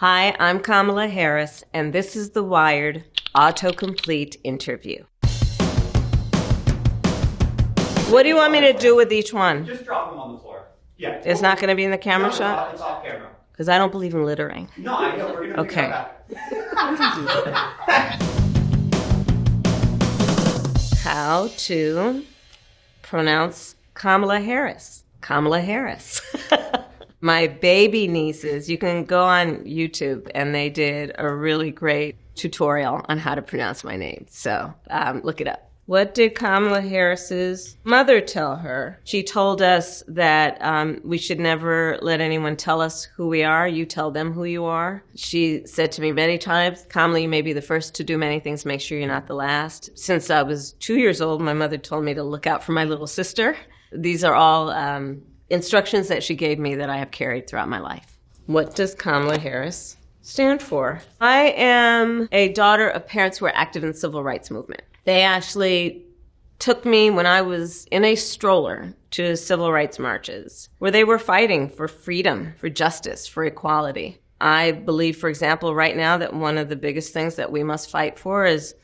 Hi, I'm Kamala Harris, and this is the Wired autocomplete interview. What do you want me to do with each one? Just drop them on the floor. Yeah. It's not going to be in the camera shot? It's off camera. Because I don't believe in littering. No, I know. We're going to Okay. How to pronounce Kamala Harris. Kamala Harris. My baby nieces, you can go on YouTube, and they did a really great tutorial on how to pronounce my name. So look it up. What did Kamala Harris's mother tell her? She told us that we should never let anyone tell us who we are. You tell them who you are. She said to me many times, Kamala, you may be the first to do many things. Make sure you're not the last. Since I was 2 years old, my mother told me to look out for my little sister. These are all instructions that she gave me that I have carried throughout my life. What does Kamala Harris stand for? I am a daughter of parents who are active in the civil rights movement. They actually took me when I was in a stroller to civil rights marches where they were fighting for freedom, for justice, for equality. I believe, for example, right now that one of the biggest things that we must fight for is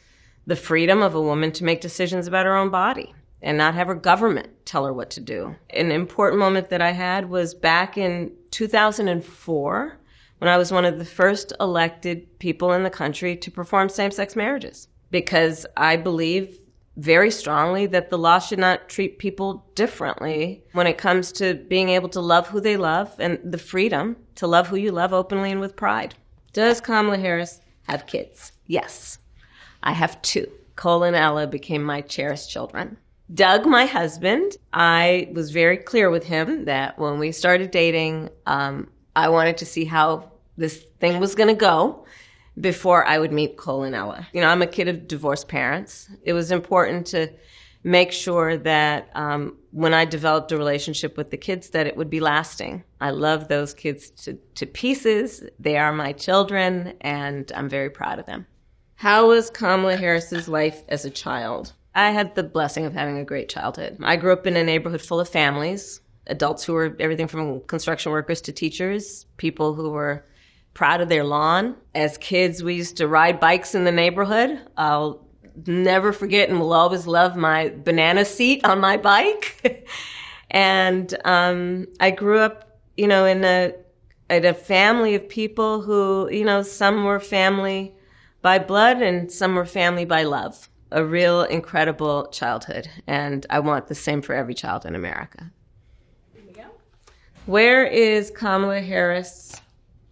the freedom of a woman to make decisions about her own body and not have her government tell her what to do. An important moment that I had was back in 2004 when I was one of the first elected people in the country to perform same-sex marriages, because I believe very strongly that the law should not treat people differently when it comes to being able to love who they love and the freedom to love who you love openly and with pride. Does Kamala Harris have kids? Yes. I have two. Cole and Ella became my cherished children. Doug, my husband, I was very clear with him that when we started dating, I wanted to see how this thing was going to go before I would meet Cole and Ella. You know, I'm a kid of divorced parents. It was important to make sure that when I developed a relationship with the kids, that it would be lasting. I love those kids to pieces. They are my children, and I'm very proud of them. How was Kamala Harris's life as a child? I had the blessing of having a great childhood. I grew up in a neighborhood full of families, adults who were everything from construction workers to teachers, people who were proud of their lawn. As kids, we used to ride bikes in the neighborhood. I'll never forget and will always love my banana seat on my bike. And I grew up, you know, in a family of people who, you know, some were family by blood and some were family by love. A real incredible childhood, and I want the same for every child in America. Here we go. Where is Kamala Harris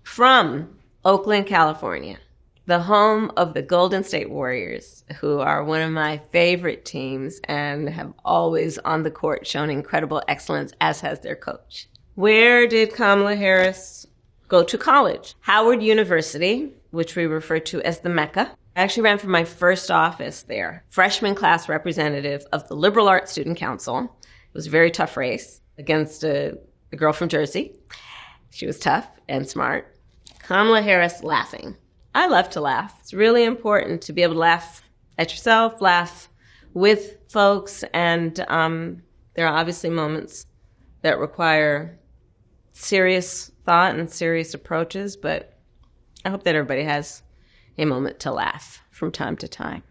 from? Oakland, California, the home of the Golden State Warriors, who are one of my favorite teams and have always on the court shown incredible excellence, as has their coach. Where did Kamala Harris go to college? Howard University, which we refer to as the Mecca. I actually ran for my first office there, freshman class representative of the Liberal Arts Student Council. It was a very tough race against a girl from Jersey. She was tough and smart. Kamala Harris laughing. I love to laugh. It's really important to be able to laugh at yourself, laugh with folks, and there are obviously moments that require serious thought and serious approaches, but I hope that everybody has a moment to laugh from time to time.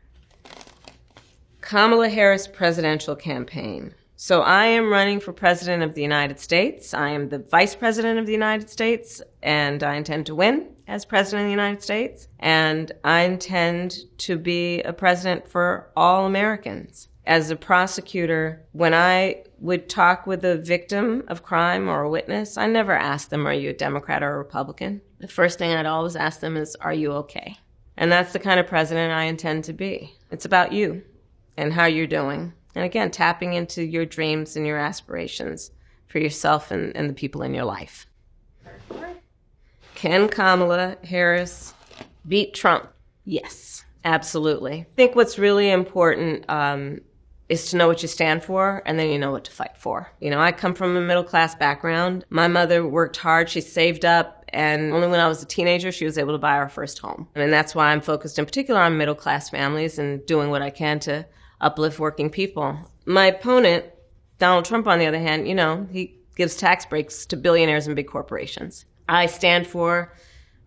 Kamala Harris presidential campaign. So I am running for president of the United States. I am the vice president of the United States, and I intend to win as president of the United States. And I intend to be a president for all Americans. As a prosecutor, when I would talk with a victim of crime or a witness, I never asked them, are you a Democrat or a Republican? The first thing I'd always ask them is, are you okay? And that's the kind of president I intend to be. It's about you and how you're doing. And again, tapping into your dreams and your aspirations for yourself and the people in your life. Can Kamala Harris beat Trump? Yes, absolutely. I think what's really important is to know what you stand for, and then you know what to fight for. You know, I come from a middle-class background. My mother worked hard. She saved up, and only when I was a teenager, she was able to buy our first home. And that's why I'm focused in particular on middle-class families and doing what I can to uplift working people. My opponent, Donald Trump, on the other hand, you know, he gives tax breaks to billionaires and big corporations. I stand for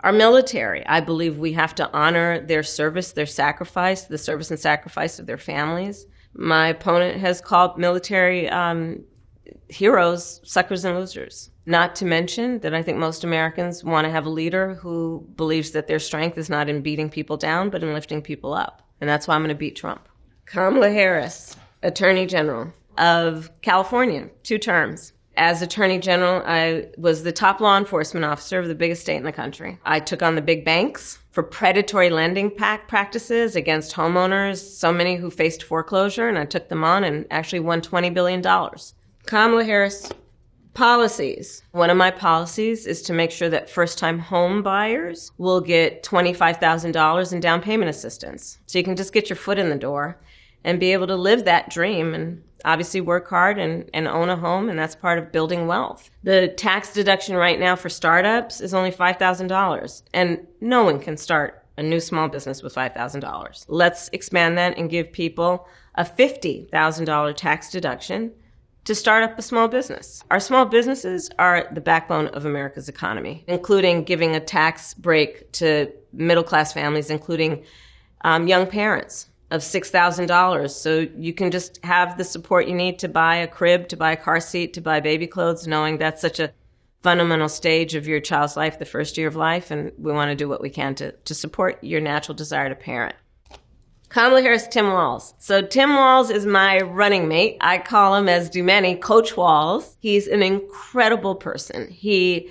Our military, I believe we have to honor their service, their sacrifice, the service and sacrifice of their families. My opponent has called military heroes suckers and losers. Not to mention that I think most Americans want to have a leader who believes that their strength is not in beating people down, but in lifting people up. And that's why I'm going to beat Trump. Kamala Harris, Attorney General of California, 2 terms. As Attorney General, I was the top law enforcement officer of the biggest state in the country. I took on the big banks for predatory lending practices against homeowners, so many who faced foreclosure, and I took them on and actually won $20 billion. Kamala Harris, policies. One of my policies is to make sure that first-time home buyers will get $25,000 in down payment assistance. So you can just get your foot in the door and be able to live that dream and obviously work hard and own a home, and that's part of building wealth. The tax deduction right now for startups is only $5,000, and no one can start a new small business with $5,000. Let's expand that and give people a $50,000 tax deduction to start up a small business. Our small businesses are the backbone of America's economy, including giving a tax break to middle-class families, including young parents, of $6,000. So you can just have the support you need to buy a crib, to buy a car seat, to buy baby clothes, knowing that's such a fundamental stage of your child's life, the first year of life, and we want to do what we can to support your natural desire to parent. Kamala Harris, Tim Walz. So Tim Walz is my running mate. I call him, as do many, Coach Walz. He's an incredible person. He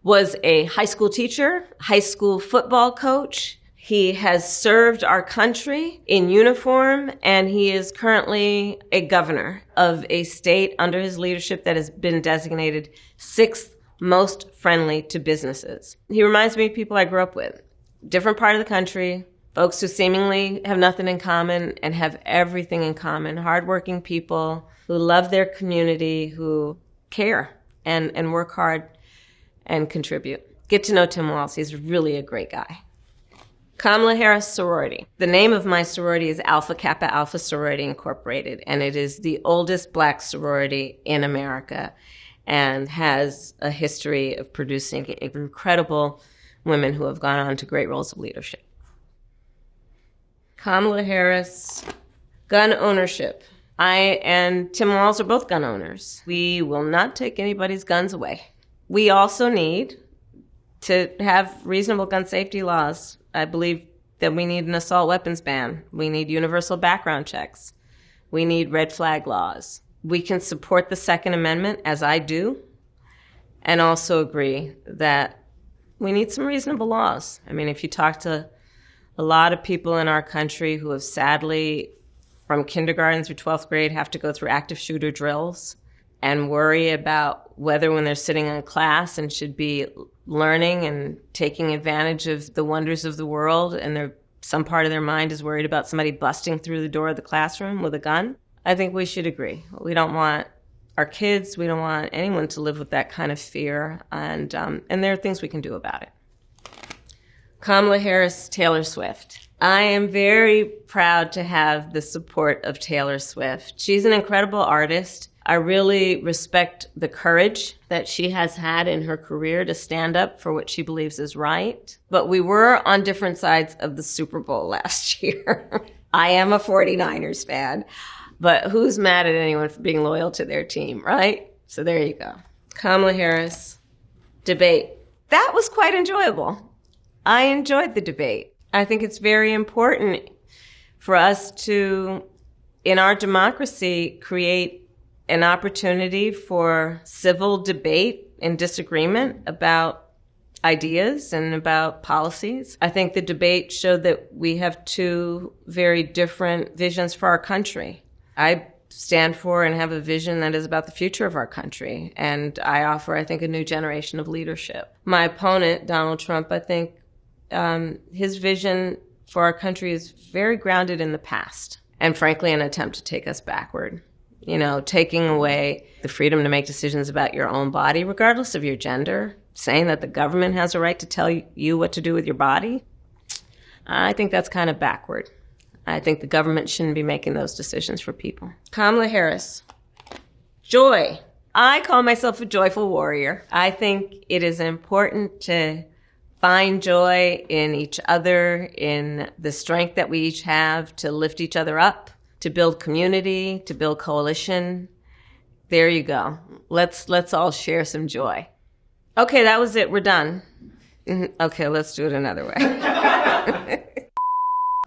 was a high school teacher, high school football coach. He has served our country in uniform, and he is currently a governor of a state under his leadership that has been designated 6th most friendly to businesses. He reminds me of people I grew up with. Different part of the country, folks who seemingly have nothing in common and have everything in common. Hardworking people who love their community, who care and work hard and contribute. Get to know Tim Walz. He's really a great guy. Kamala Harris sorority. The name of my sorority is Alpha Kappa Alpha Sorority Incorporated, and it is the oldest Black sorority in America and has a history of producing incredible women who have gone on to great roles of leadership. Kamala Harris, gun ownership. I and Tim Walz are both gun owners. We will not take anybody's guns away. We also need to have reasonable gun safety laws. I believe that we need an assault weapons ban. We need universal background checks. We need red flag laws. We can support the Second Amendment, as I do, and also agree that we need some reasonable laws. I mean, if you talk to a lot of people in our country who have sadly, from kindergarten through 12th grade, have to go through active shooter drills and worry about whether when they're sitting in class and should be learning and taking advantage of the wonders of the world, and some part of their mind is worried about somebody busting through the door of the classroom with a gun. I think we should agree. We don't want our kids, we don't want anyone to live with that kind of fear, and there are things we can do about it. Kamala Harris, Taylor Swift. I am very proud to have the support of Taylor Swift. She's an incredible artist. I really respect the courage that she has had in her career to stand up for what she believes is right. But we were on different sides of the Super Bowl last year. I am a 49ers fan, but who's mad at anyone for being loyal to their team, right? So there you go. Kamala Harris, debate. That was quite enjoyable. I enjoyed the debate. I think it's very important for us to, in our democracy, create an opportunity for civil debate and disagreement about ideas and about policies. I think the debate showed that we have 2 very different visions for our country. I stand for and have a vision that is about the future of our country, and I offer, I think, a new generation of leadership. My opponent, Donald Trump, I think his vision for our country is very grounded in the past, and frankly, an attempt to take us backward. You know, taking away the freedom to make decisions about your own body, regardless of your gender, saying that the government has a right to tell you what to do with your body. I think that's kind of backward. I think the government shouldn't be making those decisions for people. Kamala Harris, joy. I call myself a joyful warrior. I think it is important to find joy in each other, in the strength that we each have to lift each other up, to build community, to build coalition. There you go. Let's all share some joy. Okay, that was it. We're done. Okay, let's do it another way.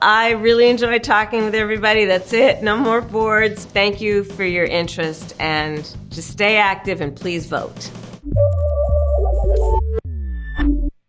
I really enjoyed talking with everybody. That's it. No more boards. Thank you for your interest, and just stay active and please vote.